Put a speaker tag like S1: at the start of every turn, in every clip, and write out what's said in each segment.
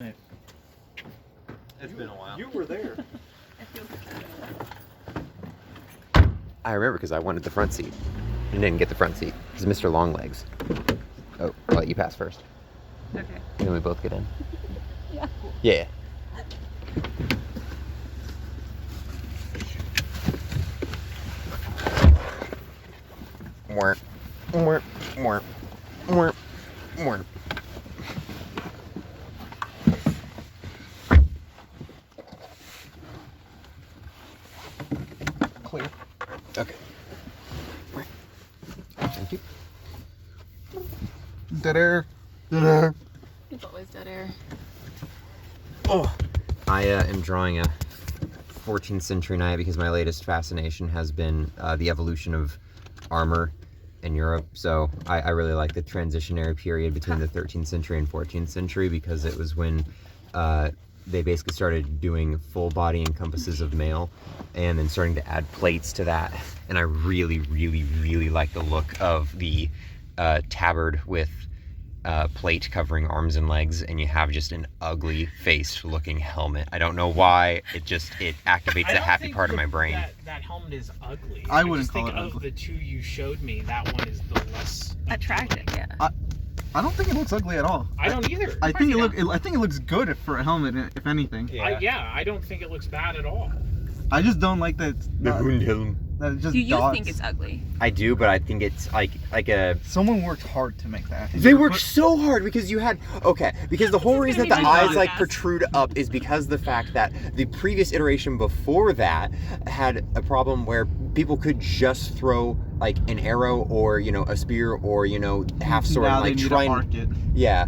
S1: It's been a while.
S2: You were there.
S3: I remember because I wanted the front seat and didn't get the front seat. It's Mr. Longlegs. Oh, I'll let you pass first.
S4: Okay.
S3: And then we both get in.
S4: Yeah.
S3: Yeah. More. More. More. More. More. Clear. Okay. Thank you.
S1: Dead air. Dead air.
S4: It's always dead air.
S3: Oh. I am drawing a 14th century knight because my latest fascination has been the evolution of armor in Europe. So I really like the transitionary period between the 13th century and 14th century because it was when they basically started doing full body encompasses of mail and then starting to add plates to that. And I really, really, really like the look of the tabard with plate covering arms and legs, and you have just an ugly faced looking helmet. I don't know why, it activates a happy part of my brain.
S2: That helmet is ugly.
S1: I wouldn't call
S2: think
S1: it
S2: of
S1: ugly.
S2: the two you showed me, that one is the less
S4: Attractive, yeah.
S1: I don't think it looks ugly at all.
S2: I don't either.
S1: I think it looks good for a helmet, if anything.
S2: Yeah. I don't think it looks bad at all.
S1: I just don't like that.
S3: Hundhelm.
S1: That it just
S4: Do you
S1: dots.
S4: think it's ugly?
S3: I do, but I think it's like a.
S1: Someone worked hard to make that.
S3: They worked so hard because you had because the whole reason that the
S4: gonna be
S3: eyes
S4: my
S3: like
S4: podcast.
S3: protrude up is because of the fact that the previous iteration before that had a problem where people could just throw like an arrow or a spear or half sword
S1: Now
S3: and
S1: they
S3: like
S1: need
S3: try
S1: to
S3: and
S1: arc it.
S3: yeah.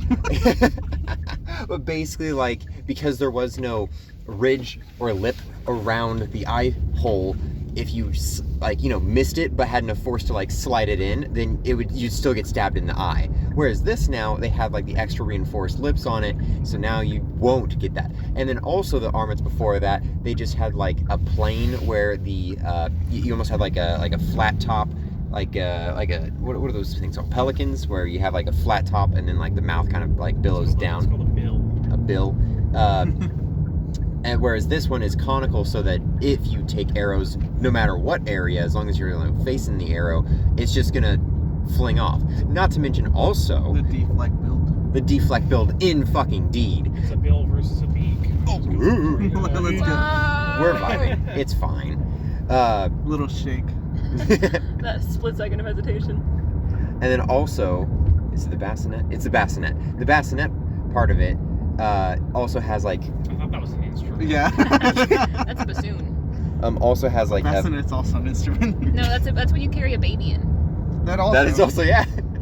S3: But basically, like, because there was no ridge or lip around the eye hole, if you missed it but had enough force to like slide it in, then you'd still get stabbed in the eye. Whereas this now, they have like the extra reinforced lips on it, so now you won't get that. And then also the armaments before that, they just had like a plane where the you almost had like a flat top. Like what are those things called? Pelicans, where you have like a flat top and then like the mouth kind of like billows down.
S2: It's called a bill.
S3: And whereas this one is conical, so that if you take arrows, no matter what area, as long as you're facing the arrow, it's just gonna fling off. Not to mention also
S1: The deflect build.
S3: the deflect build in fucking Deed.
S2: It's a bill versus a beak.
S1: Let's go.
S3: We're vibing. It's fine.
S1: Little shake.
S4: That split second of hesitation.
S3: And then also, is it the bassinet? It's the bassinet. The bassinet part of it also has like.
S2: I thought that was an instrument.
S1: Yeah.
S4: That's a bassoon.
S3: Also has like.
S1: Bassinet's also an instrument.
S4: No, that's what you carry a baby in.
S1: That also.
S3: That is also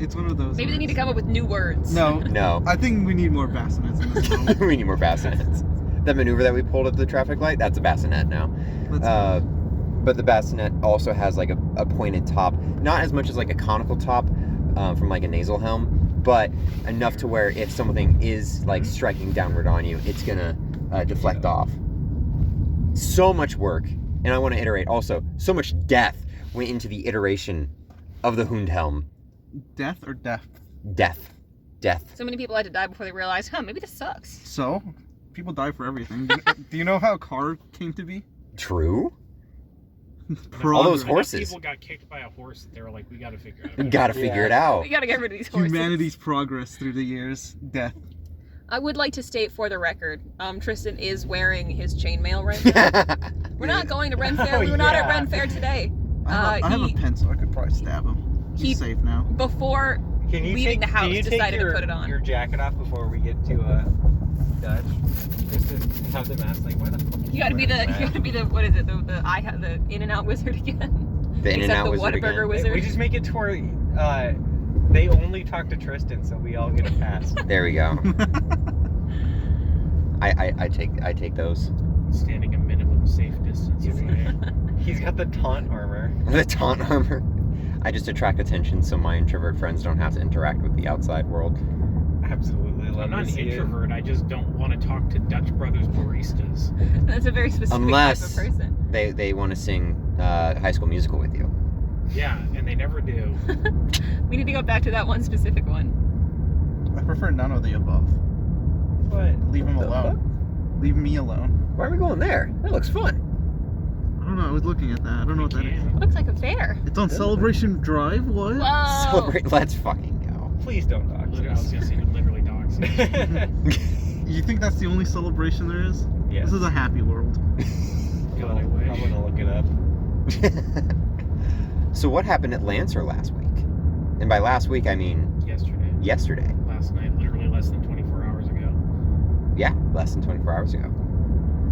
S1: It's one of those.
S4: Maybe they
S1: words.
S4: need to come up with new words.
S1: No.
S3: No.
S1: I think we need more bassinets in this world.
S3: We need more bassinets. That maneuver that we pulled at the traffic light, that's a bassinet now.
S1: Let's go.
S3: But the bassinet also has like a pointed top, not as much as like a conical top from like a nasal helm, but enough to where if something is like striking downward on you, it's gonna deflect off. So much work, and I want to iterate also, so much death went into the iteration of the Hundhelm.
S1: Death or death?
S3: Death.
S4: So many people had to die before they realized, maybe this sucks.
S1: So, people die for everything. Do you know how a car came to be?
S3: True.
S1: Progress.
S3: All those horses.
S2: Enough people got kicked by a horse that they were like, we gotta figure it out.
S3: We gotta figure it out.
S4: We gotta get rid of these horses.
S1: Humanity's progress through the years. Death.
S4: I would like to state for the record, Tristan is wearing his chainmail right now. We're not going to Ren Fair. We were not at Ren Fair today.
S1: I have a pencil. I could probably stab him. He's safe now.
S4: Before leaving the house, decided to put it on.
S5: Your jacket off before we get to Dutch, just to have the mask. Like, why the fuck?
S4: You gotta be the what is it? The In and Out wizard again.
S3: The In and Out
S4: Except the
S3: wizard again.
S4: Whataburger wizard.
S5: We just make it to where they only talk to Tristan, so we all get a pass.
S3: There we go. I take those.
S2: Standing a minimum safe distance away.
S5: He's got the taunt armor.
S3: The taunt armor. I just attract attention so my introvert friends don't have to interact with the outside world.
S5: Absolutely love
S2: I'm not
S5: to
S2: an
S5: see
S2: introvert, I just don't want to talk to Dutch Brothers baristas.
S4: That's a very specific
S3: Unless
S4: type of person.
S3: they want to sing High School Musical with you.
S2: Yeah, and they never do.
S4: We need to go back to that one specific one.
S1: I prefer none of the above.
S5: What?
S1: Leave him
S3: The
S1: alone. Leave me alone.
S3: Why are we going there? That looks fun.
S1: I don't know. I was looking at that. I don't know what that is.
S4: Looks like a fair.
S1: It's on Celebration Drive. What?
S4: Whoa.
S3: Celebrate. Let's fucking go.
S5: Please don't dox
S2: Literally, I was
S5: us.
S2: gonna say literally dogs.
S1: You think that's the only celebration there is?
S5: Yes.
S1: This is a happy world.
S2: God, I wish.
S5: I'm gonna look it up.
S3: So what happened at Lancer last week? And by last week, I mean yesterday.
S2: Last night, literally less than 24 hours ago.
S3: Yeah, less than 24 hours ago.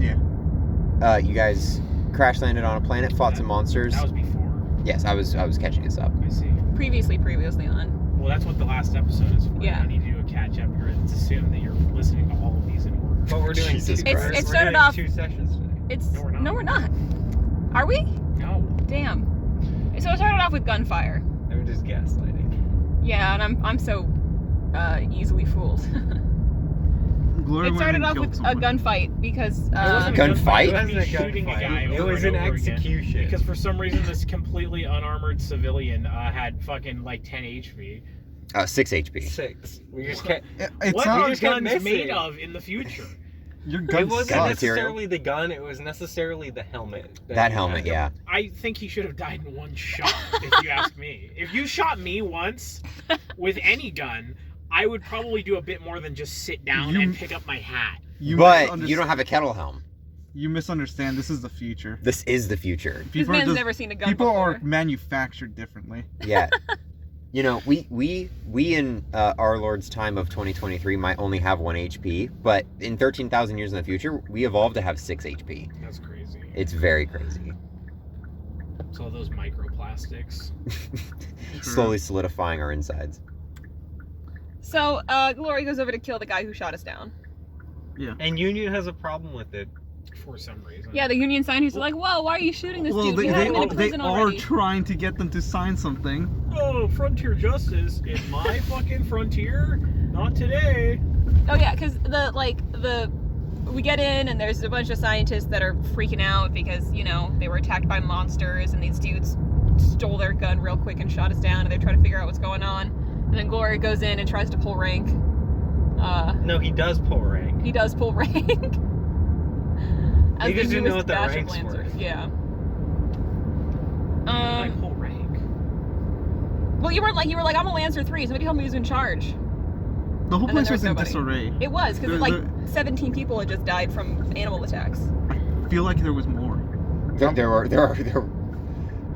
S1: Yeah.
S3: You guys crash landed on a planet, fought some monsters.
S2: That was before.
S3: Yes, I was catching this up.
S2: I see.
S4: Previously on.
S2: Well, that's what the last episode is for.
S4: Yeah.
S2: I need to do a catch up here. Let's assume that you're listening to all of these in order.
S5: But we're doing
S3: Jesus
S5: two,
S3: Christ.
S5: we're
S4: It started
S5: doing
S4: off-
S5: 2 sessions today.
S4: It's
S2: No, we're not.
S4: Are we?
S2: No.
S4: Damn. So it started off with gunfire.
S5: I'm just gaslighting.
S4: Yeah, and I'm so easily fooled.
S1: Glory
S4: It
S1: went
S4: started
S1: and
S4: off
S1: killed
S4: with a
S1: someone.
S4: gunfight because
S2: It wasn't a
S3: Gunfight?
S5: It wasn't a
S2: Shooting a guy
S5: gunfight. It
S2: over
S5: was
S2: and
S5: an
S2: over again.
S5: execution.
S2: Because for some reason, this completely unarmored civilian had fucking like 10 HP.
S3: 6 HP.
S5: 6. We just kept.
S1: It's
S2: What
S1: not.
S2: are
S5: just kept
S2: guns
S5: missing.
S2: made of in the future?
S1: Your
S5: It
S1: gun
S5: wasn't
S3: gun
S1: sucks.
S5: necessarily the gun. It was necessarily the helmet.
S3: That
S5: you
S3: helmet,
S5: had.
S3: yeah.
S2: I think he should have died in one shot, if you ask me. If you shot me once with any gun, I would probably do a bit more than just sit down
S1: You-
S2: and pick up my hat.
S3: But you don't have a kettle helm.
S1: You misunderstand. This is the future.
S3: This is the future.
S4: this
S1: People are
S4: man's
S1: just-
S4: never seen a gun
S1: People
S4: before.
S1: are manufactured differently.
S3: Yeah. You know, we in our Lord's time of 2023 might only have 1 HP, but in 13,000 years in the future, we evolved to have 6 HP.
S2: That's crazy.
S3: It's very crazy.
S2: It's all those microplastics.
S3: Slowly solidifying our insides.
S4: So Glory goes over to kill the guy who shot us down.
S5: And Union has a problem with it.
S2: For some reason.
S4: Yeah, the Union scientists are like, "Whoa, why are you shooting this
S1: Well,
S4: dude? We
S1: they
S4: have him in
S1: are
S4: prison already."
S1: trying to get them to sign something.
S2: Oh, frontier justice in my fucking frontier? Not today.
S4: Oh yeah, because we get in and there's a bunch of scientists that are freaking out because they were attacked by monsters and these dudes stole their gun real quick and shot us down and they're trying to figure out what's going on. And then Glory goes in and tries to pull rank.
S5: No, he does pull rank.
S4: He does pull rank. As
S5: They
S4: the
S5: just didn't know
S4: newest
S5: what the
S4: batch of
S5: ranks were.
S4: Lancers. Yeah.
S2: I pull rank.
S4: Well, you were like, I'm a Lancer 3. Somebody told me he was in charge.
S1: The whole
S4: And then
S1: place
S4: there
S1: was in
S4: was
S1: disarray.
S4: It was because
S1: There-
S4: 17 people had just died from animal attacks.
S1: I feel like there was more.
S3: There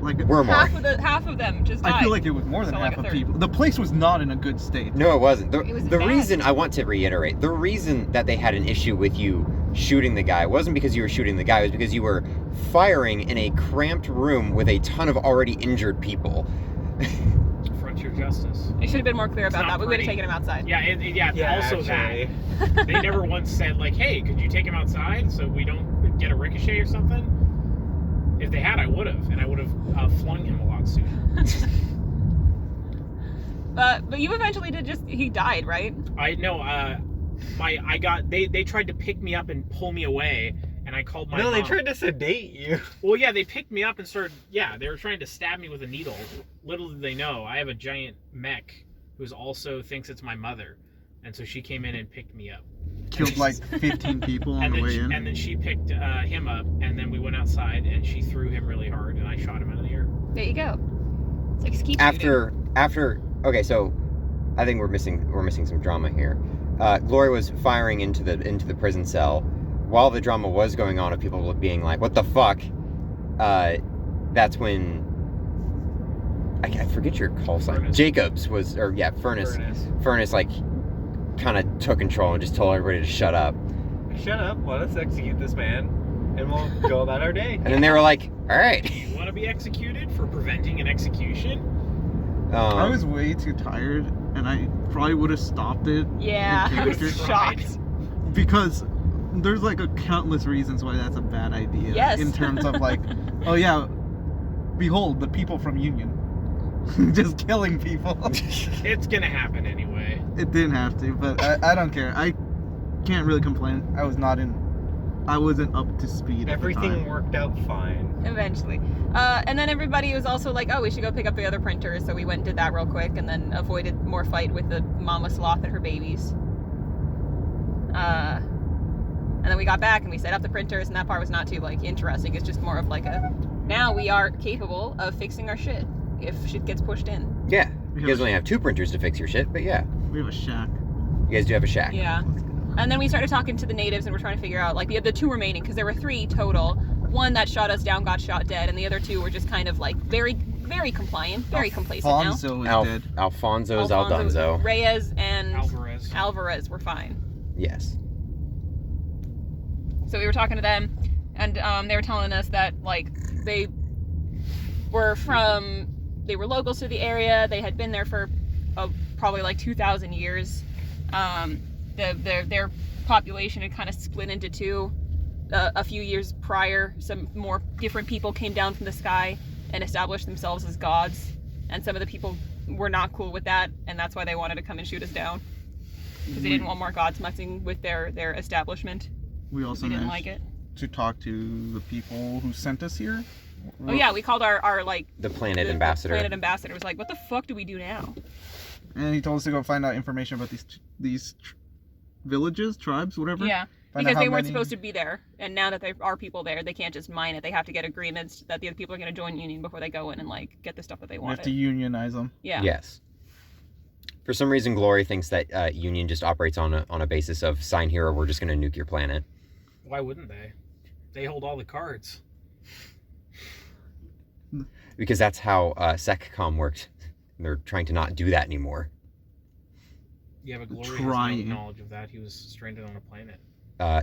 S1: Like
S3: were more.
S4: Half of them just died.
S1: I feel like it was more than
S4: So, like
S1: half
S4: a
S1: of
S4: third.
S1: people. The place was not in a good state.
S3: No, it wasn't.
S4: It was
S3: The
S4: bad.
S3: reason I want to reiterate, the reason that they had an issue with you shooting the guy wasn't because you were shooting the guy, it was because you were firing in a cramped room with a ton of already injured people.
S2: Frontier justice.
S4: They should have been more clear
S2: It's
S4: about
S2: not
S4: that. We would have
S2: pretty.
S4: taken him outside.
S2: Yeah, also
S5: actually.
S2: that. They never once said, like, hey, could you take him outside so we don't get a ricochet or something? If they had, I would have. And I would have flung him a lot sooner.
S4: But you eventually he died, right?
S2: I know, they tried to pick me up and pull me away. And I called my
S5: No, they
S2: mom.
S5: tried to sedate you.
S2: Well, yeah, they picked me up and started, they were trying to stab me with a needle. Little did they know, I have a giant mech who also thinks it's my mother. And so she came in and picked me up.
S1: Killed like 15 people on
S2: And
S1: the
S2: then,
S1: way in.
S2: and then she picked him up, and then we went outside, and she threw him really hard, and I shot him out of the air.
S4: There you go. It's like, just keep shooting.
S3: After okay, so I think we're missing some drama here. Glory was firing into the prison cell while the drama was going on of people being like, "What the fuck?" That's when I forget your call sign.
S2: Furnace.
S3: Jacobs was, Furnace like kind of took control and just told everybody to shut up.
S5: Shut up, let us execute this man, and we'll go about our day.
S3: And then they were like, "All right."
S2: You want to be executed for preventing an execution?
S1: I was way too tired, and I probably would have stopped it.
S4: Yeah, I was
S1: Character.
S4: shocked.
S1: Because there's like a countless reasons why that's a bad idea.
S4: Yes.
S1: In terms of like, oh yeah, behold the people from Union, just killing people.
S2: It's gonna happen anyway.
S1: It didn't have to, but I don't care. I can't really complain. I wasn't up to speed. At the
S5: Everything
S1: time.
S5: worked out fine.
S4: Eventually. And then everybody was also like, oh, we should go pick up the other printers. So we went and did that real quick and then avoided more fight with the mama sloth and her babies. And then we got back and we set up the printers, and that part was not too like interesting. It's just more of like a, now we are capable of fixing our shit if shit gets pushed in.
S3: Yeah. You guys only have 2 printers to fix your shit, but yeah.
S1: We have a shack.
S3: You guys do have a shack.
S4: Yeah. And then we started talking to the natives, and we're trying to figure out, like, we had the 2 remaining, because there were 3 total. One that shot us down got shot dead, and the other 2 were just kind of, like, very, very compliant, very complacent now.
S1: Alfonso is dead.
S3: Alfonso's Aldonzo.
S4: Reyes and
S2: Alvarez
S4: were fine.
S3: Yes.
S4: So we were talking to them, and they were telling us that, like, they were locals to the area. They had been there for probably like 2,000 years. Their population had kind of split into 2. A few years prior, some more different people came down from the sky and established themselves as gods, and some of the people were not cool with that, and that's why they wanted to come and shoot us down, because they didn't want more gods messing with their establishment.
S1: We also
S4: didn't like it.
S1: To talk to the people who sent us here.
S4: Oh yeah, we called our like
S3: the planet ambassador.
S4: The planet ambassador was like, "What the fuck do we do now?"
S1: And he told us to go find out information about these villages, tribes, whatever.
S4: Yeah,
S1: Find
S4: because
S1: out
S4: they
S1: how
S4: weren't
S1: many-
S4: supposed to be there, and now that there are people there, they can't just mine it. They have to get agreements that the other people are going to join union before they go in and like get the stuff that they
S1: We
S4: want.
S1: have to unionize them.
S4: Yeah.
S3: Yes. For some reason, Glory thinks that Union just operates on a basis of sign here or we're just going to nuke your planet.
S2: Why wouldn't they? They hold all the cards.
S3: Because that's how SecCom worked. They're trying to not do that anymore.
S2: Yeah, but Glory has
S1: Trying.
S2: no knowledge of that. He was stranded on a planet.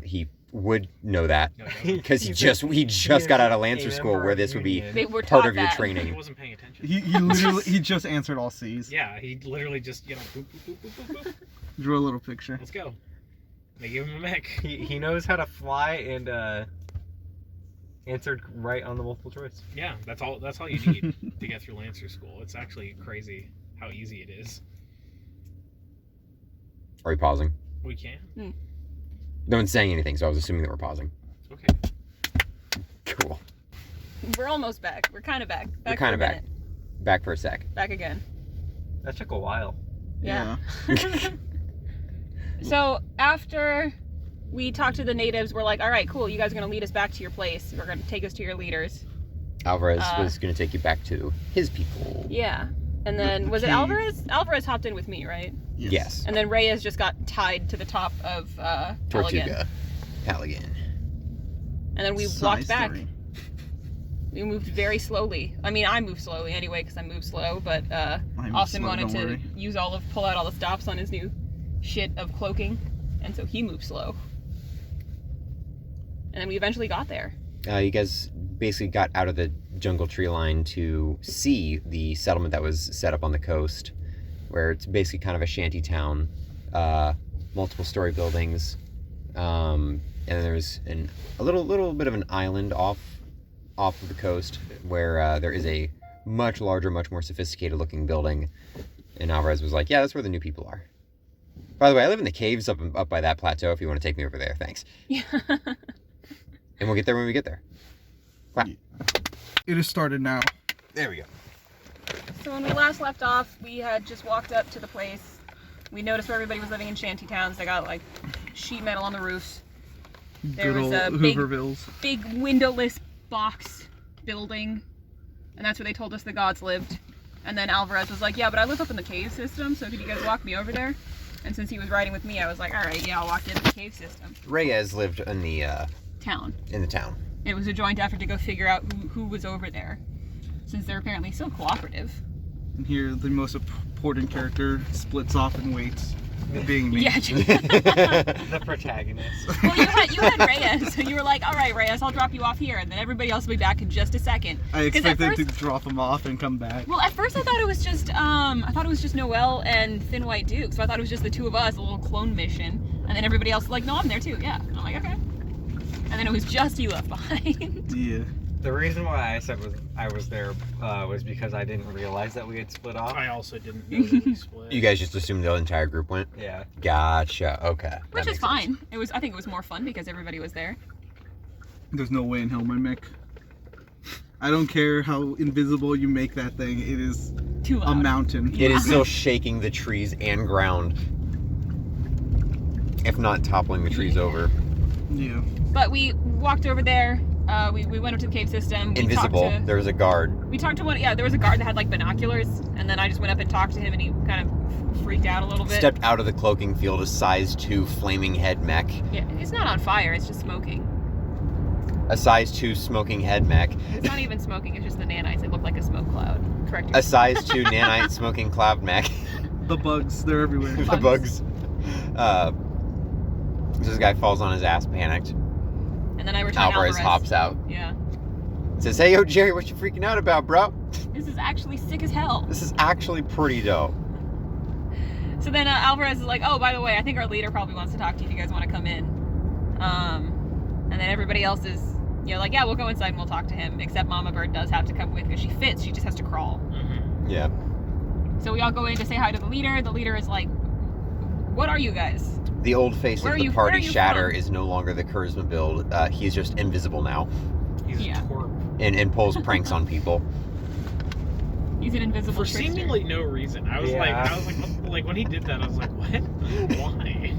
S3: He would know that
S2: No, he doesn't.
S3: because he just got out of Lancer School where this would be
S4: They were
S3: part
S4: taught
S3: of your
S4: that.
S2: He
S3: training.
S2: wasn't paying attention.
S1: He just answered all C's.
S2: Yeah, he literally just, boop, boop, boop, boop, boop, boop.
S1: Drew a little picture.
S2: Let's go. They gave him a mech.
S5: He knows how to fly and answered right on the multiple choice.
S2: Yeah, that's all you need to get through Lancer School. It's actually crazy how easy it is.
S3: Are we pausing?
S2: We can.
S3: No one's saying anything, so I was assuming that we're pausing.
S2: Okay.
S3: Cool.
S4: We're almost back. We're kind of back.
S3: We're
S4: for
S3: kind
S4: a
S3: of back.
S4: minute.
S3: Back for a sec.
S4: Back again.
S5: That took a while.
S4: Yeah. So after we talked to the natives, we're like, all right, cool. You guys are going to lead us back to your place. We're going to take us to your leaders.
S3: Alvarez was going to take you back to his people.
S4: Yeah. And then, was it
S1: Cave.
S4: Alvarez? Alvarez hopped in with me, right?
S3: Yes.
S4: And then Reyes just got tied to the top of Pelican.
S3: Tortuga. Pelican.
S4: And then we
S1: Size
S4: walked back.
S1: 3.
S4: We moved very slowly. I mean, I moved slowly anyway because I moved slow, but
S1: I'm
S4: Austin
S1: slow,
S4: wanted
S1: don't
S4: to
S1: worry.
S4: pull out all the stops on his new shit of cloaking, and so he moved slow. And then we eventually got there.
S3: You guys basically got out of the jungle tree line to see the settlement that was set up on the coast, where it's basically kind of a shanty town, multiple story buildings, and there's a little bit of an island off of the coast where there is a much larger, much more sophisticated looking building. And Alvarez was like, "Yeah, that's where the new people are." By the way, I live in the caves up by that plateau. If you want to take me over there, thanks.
S4: Yeah.
S3: And we'll get there when we get there. Wow.
S1: It has started now.
S3: There we go.
S4: So when we last left off, we had just walked up to the place. We noticed where everybody was living in shanty towns. They got like sheet metal on the roofs. There
S1: Good
S4: was
S1: old
S4: a big-
S1: Hoovervilles.
S4: Big windowless box building, and that's where they told us the gods lived. And then Alvarez was like, "Yeah, but I live up in the cave system, so could you guys walk me over there?" And since he was riding with me, I was like, "All right, yeah, I'll walk you to the cave system."
S3: Reyes lived in the
S4: Town.
S3: town.
S4: It was a joint effort to go figure out who was over there, since they're apparently so cooperative.
S1: And here, the most important character splits off and waits, being me.
S4: Yeah.
S5: The protagonist.
S4: Well, you had Reyes, so you were like, "All right, Reyes, I'll drop you off here, and then everybody else will be back in just a second."
S1: I
S4: 'Cause at
S1: expected to
S4: first-
S1: drop him off and come back.
S4: Well, at first I thought it was just Noelle and Thin White Duke, so I thought it was just the 2 of us, a little clone mission, and then everybody else was like, "No, I'm there too." Yeah, and I'm like, "Okay." And then it was just you left behind.
S1: Yeah.
S5: The reason why I said I was there was because I didn't realize that we had split off.
S2: I also didn't know that we split.
S3: You guys just assumed the entire group went?
S5: Yeah.
S3: Gotcha. Okay.
S4: Which
S3: That
S4: is
S3: makes
S4: fine. I think it was more fun because everybody was there.
S1: There's no way in hell my mech. I don't care how invisible you make that thing. It is
S4: Too loud.
S1: a mountain.
S3: sense. It is still shaking the trees and ground. If not toppling the trees over.
S1: Yeah.
S4: But we walked over there. We went up to the cave system. We
S3: Invisible.
S4: talked
S3: There was a guard.
S4: We talked to one. Yeah, there was a guard that had like binoculars, and then I just went up and talked to him, and he kind of freaked out a little bit.
S3: Stepped out of the cloaking field, a size 2 flaming head mech.
S4: Yeah, it's not on fire. It's just smoking.
S3: A size 2 smoking head mech.
S4: It's not even smoking. It's just the nanites. They look like a smoke cloud. Correct.
S3: A size 2 nanite smoking cloud mech.
S1: The bugs, they're everywhere.
S3: The bugs. This guy falls on his ass, panicked.
S4: And then I returned
S3: Alvarez hops out.
S4: Yeah.
S3: Says, hey, yo, Jerry, what you freaking out about, bro?
S4: This is actually sick as hell.
S3: This is actually pretty dope.
S4: So then Alvarez is like, oh, by the way, I think our leader probably wants to talk to you if you guys want to come in. And then everybody else is, like, yeah, we'll go inside and we'll talk to him. Except Mama Bird does have to come with because she fits. She just has to crawl.
S2: Mm-hmm.
S3: Yeah.
S4: So we all go in to say hi to the leader. The leader is like, what are you guys?
S3: The old face
S4: Where
S3: of
S4: are
S3: the
S4: you-
S3: party,
S4: where are you
S3: Shatter,
S4: from?
S3: is no longer the charisma build. He is just invisible now
S2: He's
S4: Yeah.
S2: a twerp.
S3: and pulls pranks on people.
S4: He's an invisible
S2: For
S4: trickster.
S2: seemingly no reason. I was
S5: Yeah.
S2: like, when he did that, I was like, what? Why?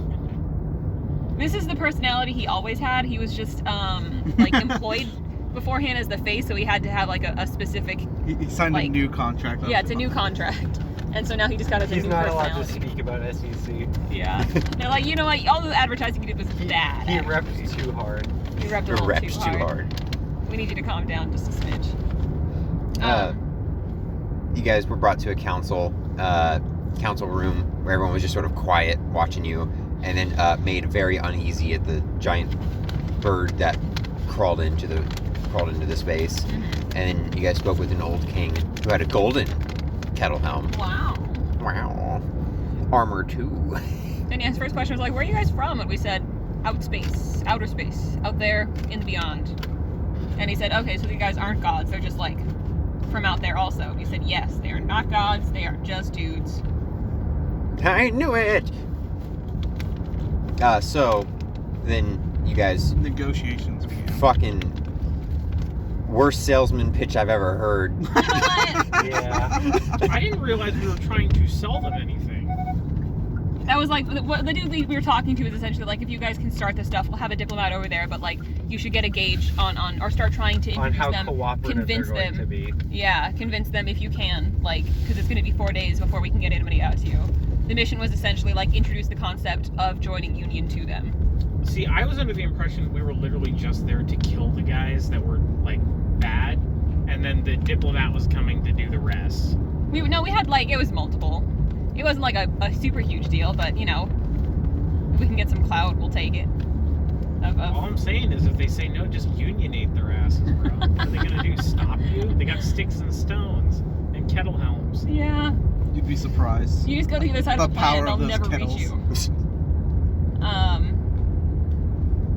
S4: This is the personality he always had. He was just like employed beforehand as the face, so he had to have like a specific.
S1: He signed a
S4: Like-
S1: new contract.
S4: Yeah, it's a new contract, and so now he just got his
S5: He's
S4: new
S5: not allowed
S4: personality.
S5: to speak about SEC.
S4: Yeah, they're like, you know what? All the advertising you did was bad.
S5: He
S4: actually.
S5: reps too hard.
S4: You repped a
S3: You're
S4: little
S3: repped
S4: too
S3: too
S4: hard.
S3: hard.
S4: We need you to calm down just a smidge.
S3: You guys were brought to a council room where everyone was just sort of quiet watching you, and then made very uneasy at the giant bird that crawled into the space.
S4: Mhm.
S3: And then you guys spoke with an old king who had a golden kettle helm.
S4: Wow.
S3: Wow. Armor 2.
S4: And his first question was like, where are you guys from? And we said, outer space, out there in the beyond. And he said, okay, so you guys aren't gods, they're just like from out there also. And we said, yes, they are not gods, they are just dudes.
S3: I knew it! So, then you guys
S1: Negotiations began.
S3: fucking worst salesman pitch I've ever heard.
S4: You know what?
S5: Yeah.
S2: I didn't realize we were trying to sell them anything.
S4: That was like, what the dude we were talking to is essentially like, if you guys can start this stuff, we'll have a diplomat over there, but like, you should get a gauge on or start trying to
S5: On
S4: introduce
S5: how
S4: them,
S5: cooperative they're
S4: convince
S5: going
S4: them.
S5: to be.
S4: Yeah, convince them if you can, like, because it's going to be 4 days before we can get anybody out to you. The mission was essentially like introduce the concept of joining Union to them.
S2: See, I was under the impression we were literally just there to kill the guys that were, like, bad, and then the diplomat was coming to do the rest.
S4: We had like, it was multiple. It wasn't like a super huge deal, but if we can get some clout, we'll take it.
S2: All I'm saying is if they say no, just unionate their asses, bro. What are they gonna do, stop you? They got sticks and stones and kettle helms.
S4: Yeah,
S1: You'd be surprised.
S4: you just go to the other side of the planet,
S1: power
S4: they'll
S1: of those
S4: never
S1: kettles.
S4: reach you.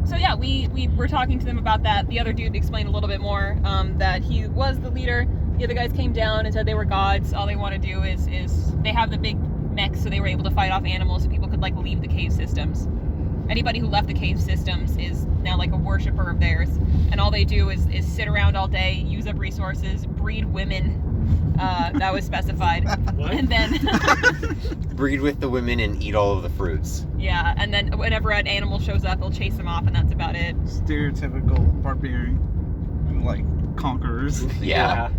S4: So yeah, we were talking to them about that. The other dude explained a little bit more, that he was the leader. The other guys came down and said they were gods. All they want to do is they have the big mechs, so they were able to fight off animals so people could like leave the cave systems. Anybody who left the cave systems is now like a worshiper of theirs, and all they do is sit around all day, use up resources, breed women. That was specified.
S2: What?
S4: And then
S3: Breed with the women and eat all of the fruits.
S4: yeah, and then whenever an animal shows up, he'll chase them off, and that's about it.
S1: Stereotypical barbarian, like conquerors.
S3: Yeah.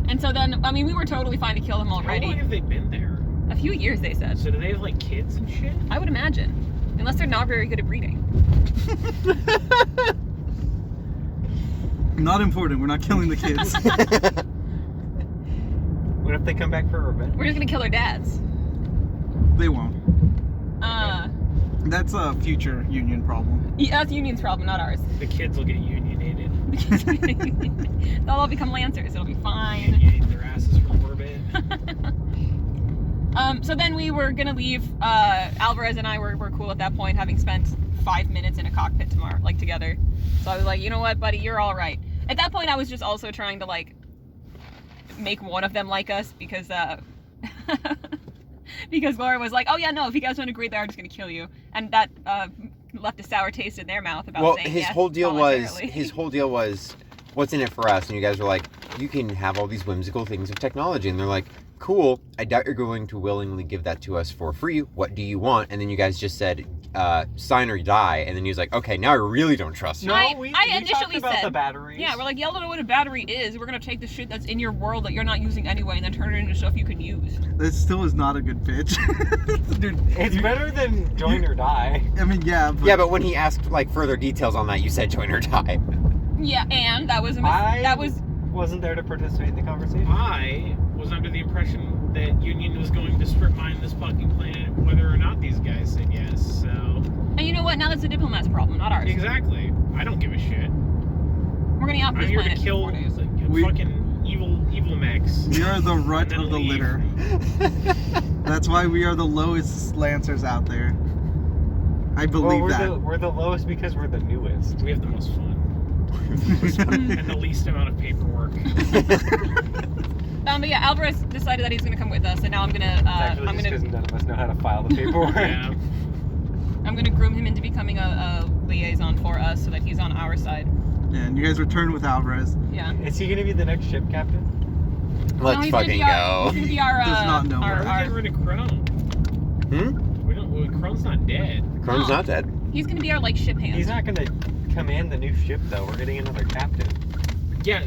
S4: And so then, I mean, we were totally fine to kill them
S2: How long
S4: already.
S2: have they been there?
S4: A few years, they said.
S2: So do they have, like, kids and shit?
S4: I would imagine. Unless they're not very good at breeding.
S1: Not important. We're not killing the kids.
S5: What if they come back for revenge?
S4: We're just gonna kill their dads.
S1: They won't. That's a future union problem.
S4: Yeah, that's Union's problem, not ours.
S2: The kids will get unionated.
S4: They'll all become Lancers. It'll be fine.
S2: Unionate their asses from orbit.
S4: So then we were gonna leave. Alvarez and I were cool at that point, having spent 5 minutes in a cockpit together. So I was like, you know what, buddy, you're all right. At that point, I was just also trying to like make one of them like us because because Laura was like, oh yeah, no, if you guys don't agree, they're just gonna kill you, and that left a sour taste in their mouth about
S3: Well,
S4: saying
S3: his
S4: yes
S3: whole deal
S4: voluntarily.
S3: was, what's in it for us? And you guys were like, you can have all these whimsical things of technology, and they're like, cool. I doubt you're going to willingly give that to us for free. What do you want? And then you guys just said, sign or die, and then he was like, okay, now I really don't trust you.
S5: No,
S4: I
S5: we
S4: initially
S5: talked about
S4: said-
S5: the batteries.
S4: Yeah, we're like, y'all don't know what a battery is. We're gonna take the shit that's in your world that you're not using anyway, and then turn it into stuff you can use.
S1: That still is not a good pitch. Dude,
S5: It's better than join or die.
S1: I mean, yeah, but...
S3: Yeah, but when he asked like further details on that, you said join or die.
S4: Yeah, and that was
S5: Wasn't there to participate in the conversation.
S2: I was under the impression that Union was going to strip mine this fucking planet, whether or not these guys said yes. So
S4: And you know what? Now that's a diplomat's problem, not ours.
S2: exactly, I don't give a shit.
S4: We're gonna off
S2: I'm
S4: this
S2: here to
S4: planet in
S2: kill
S4: 4 days.
S1: We-
S2: fucking evil mechs.
S1: We are the rut
S2: And then
S1: of the
S2: leave.
S1: litter. That's why we are the lowest Lancers out there. I believe that.
S5: We're the lowest because we're the newest.
S2: We have the most fun and the least amount of paperwork.
S4: But yeah, Alvarez decided that he's gonna come with us, and now I'm gonna
S5: It's actually just because none of us know how to file the paperwork.
S2: Yeah.
S4: I'm gonna groom him into becoming a liaison for us, so that he's on our side.
S1: Yeah, and you guys return with Alvarez.
S4: Yeah.
S5: Is he gonna be the next ship captain?
S3: Let's
S4: No, he's gonna
S3: fucking
S4: be our-
S3: go.
S4: He's gonna be our.
S1: Does not know
S4: our,
S1: where.
S2: We're getting rid of Crone. Crone's not dead.
S3: Crone's
S4: No.
S3: not dead.
S4: He's gonna be our like ship hand.
S5: He's not gonna command the new ship though. We're getting another captain.
S2: Yeah,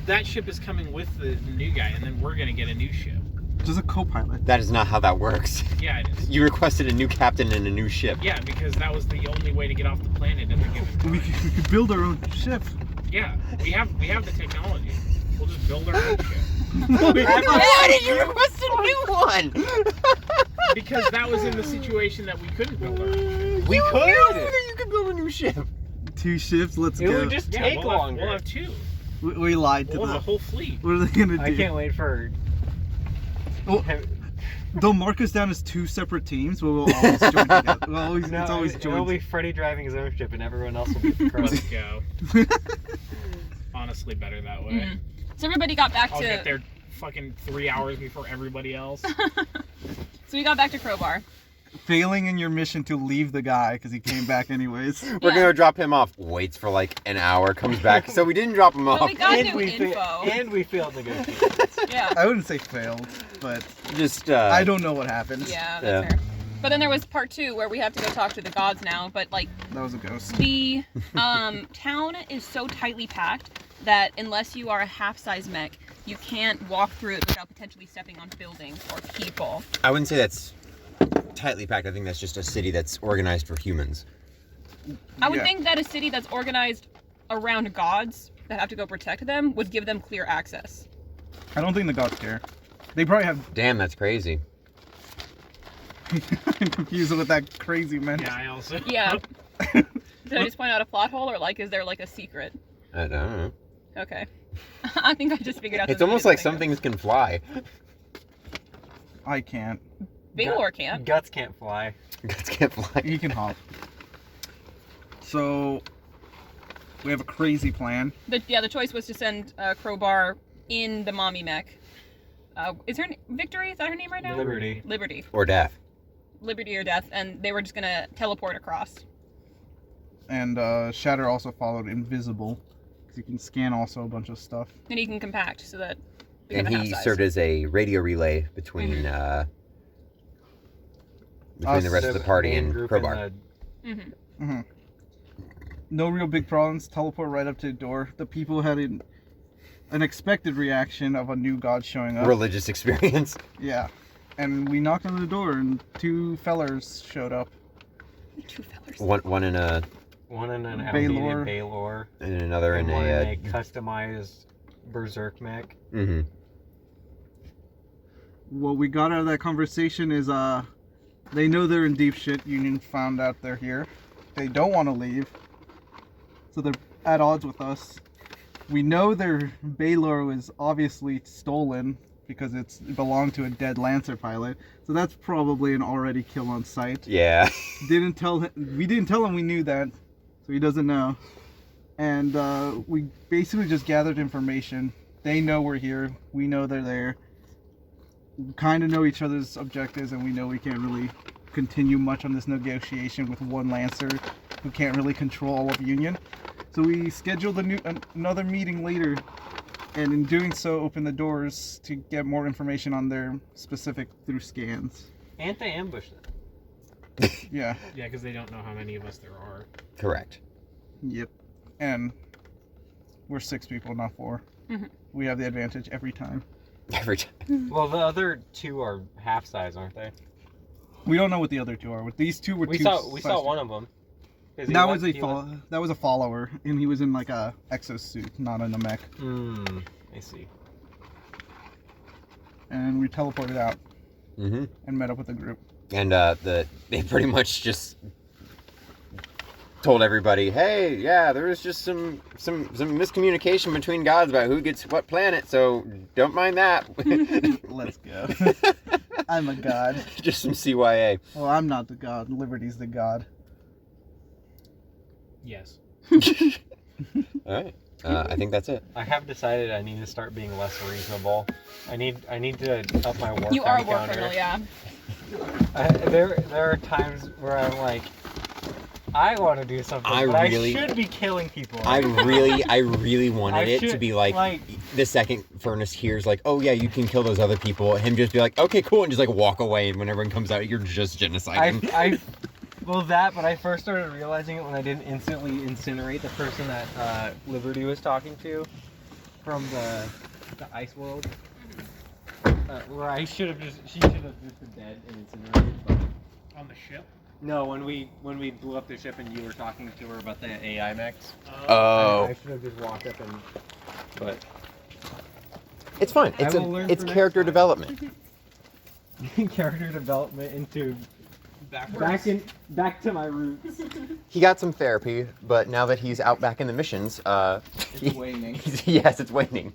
S2: that ship is coming with the new guy, and then we're gonna get a new ship.
S1: Just a co-pilot.
S3: That is not how that works.
S2: Yeah, it is.
S3: You requested a new captain and a new ship.
S2: Yeah, because that was the only way to get off the planet at the given
S1: We
S2: time.
S1: could build our own ship.
S2: Yeah, we have the technology. We'll just build our own ship.
S3: Why did you request a new one?
S2: Because that was in the situation that we couldn't build our own ship.
S5: We could.
S3: You could build a new ship.
S1: 2 ships, let's
S5: It
S1: go.
S5: would just
S2: Yeah,
S5: take
S2: we'll
S5: longer.
S2: We'll have two.
S1: We lied to
S2: We'll have a
S1: them.
S2: whole fleet.
S1: What are they gonna do?
S5: I can't wait for.
S1: Oh, they'll mark us down as 2 separate teams, but we'll always join together. It's always
S5: It'll
S1: joined.
S5: be Freddy driving his own ship, and everyone else will be the crow.
S2: Let's go. Honestly, better that way.
S4: Mhm. So everybody got back
S2: I'll
S4: to.
S2: get there fucking 3 hours before everybody else.
S4: So we got back to Crowbar.
S1: Failing in your mission to leave the guy because he came back anyways.
S3: We're
S4: Yeah.
S3: gonna drop him off. Waits for like an hour, comes back. So we didn't drop him
S4: But
S3: off.
S4: we got
S5: and
S4: new
S5: we
S4: info.
S5: and we failed negotiations.
S4: Yeah.
S1: I wouldn't say failed, but
S3: Just
S1: I don't know what happened.
S4: Yeah, that's
S3: Yeah.
S4: fair. But then there was part 2 where we have to go talk to the gods now. But like
S1: That was a ghost.
S4: the town is so tightly packed that unless you are a half-size mech, you can't walk through it without potentially stepping on buildings or people.
S3: I wouldn't say that's tightly packed. I think that's just a city that's organized for humans.
S4: I would
S1: Yeah.
S4: think that a city that's organized around gods that have to go protect them would give them clear access.
S1: I don't think the gods care. They probably have.
S3: Damn, that's crazy.
S1: I'm confused with that crazy man.
S2: Yeah, I also.
S4: Yeah. Did I just point out a plot hole, or like is there like a secret?
S3: I don't know.
S4: Okay. I think I just figured out.
S3: It's
S4: the
S3: almost
S4: secret
S3: like some things can fly.
S1: I can't.
S4: Baylor can't.
S5: Guts can't fly.
S3: Guts can't fly.
S1: He can hop. So we have a crazy plan.
S4: The choice was to send Crowbar in the mommy mech. Is her Victory? Is that her name right now?
S5: Liberty.
S4: Liberty.
S3: Or death.
S4: Liberty or death, and they were just gonna teleport across.
S1: And Shatter also followed Invisible, because he can scan also a bunch of stuff.
S4: And he can compact so that. we
S3: And
S4: can have
S3: he
S4: half-size.
S3: served as a radio relay between
S1: Us,
S3: the rest of the party
S5: main
S3: and
S5: group
S3: Crowbar.
S4: Mhm.
S1: No real big problems. Teleport right up to the door. The people had an unexpected reaction of a new god showing up.
S3: Religious experience.
S1: Yeah. And we knocked on the door and 2 fellers showed up.
S4: 2 fellers.
S3: One in a
S5: One in an
S1: Baylor.
S5: outdated Baylor.
S3: and another in
S5: And one in
S3: a.
S5: a customized Berserk mech.
S3: Mm-hmm.
S1: What we got out of that conversation is they know they're in deep shit. Union found out they're here. They don't want to leave. So they're at odds with us. We know their Baylor was obviously stolen because it belonged to a dead Lancer pilot. So that's probably an already kill on sight.
S3: Yeah.
S1: We didn't tell him we knew that, so he doesn't know. And we basically just gathered information. They know we're here. We know they're there. We kind of know each other's objectives, and we know we can't really continue much on this negotiation with one Lancer who can't really control all of Union. So we scheduled another meeting later, and in doing so, open the doors to get more information on their specific through scans.
S5: And to ambush them.
S1: Yeah.
S2: Yeah, because they don't know how many of us there are.
S3: Correct.
S1: Yep. And we're 6 people, not 4.
S4: Mhm.
S1: We have the advantage every time.
S3: Every time.
S5: Well, the other 2 are half size, aren't they?
S1: We don't know what the other 2 are. These 2 were
S5: We
S1: two.
S5: saw one of them.
S1: That was a follower, and he was in like a exosuit, not in a mech.
S5: I see.
S1: And we teleported out
S3: Mm-hmm.
S1: and met up with the group.
S3: And they pretty much just told everybody, hey, yeah, there was just some miscommunication between gods about who gets what planet, so don't mind that.
S1: Let's go. I'm a god.
S3: Just some CYA.
S1: Well, I'm not the god. Liberty's the god.
S2: Yes.
S3: All right. I think that's it.
S5: I have decided I need to start being less reasonable. I need to up my war
S4: You are a war
S5: counter.
S4: criminal, yeah.
S5: There are times where I'm like, I want to do something, but I should be killing people.
S3: I really wanted it to be like the second Furnace hears like, oh yeah, you can kill those other people. Him just be like, okay, cool, and just like walk away. And when everyone comes out, you're just genociding.
S5: Well, that, but I first started realizing it when I didn't instantly incinerate the person that Liberty was talking to from the ice world. Where she should have just been dead and incinerated. But
S2: On the ship?
S5: no, when we blew up the ship and you were talking to her about the AI mechs.
S3: Oh,
S5: I should have just walked up and. But
S3: it's fine.
S5: I will learn
S3: It's
S5: for
S3: character
S5: next time.
S3: development.
S5: character development into
S2: Backwards.
S5: back to my roots.
S3: He got some therapy, but now that he's out back in the missions,
S1: It's waning.
S3: yes, it's waning.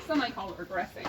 S4: Some might call it regressing.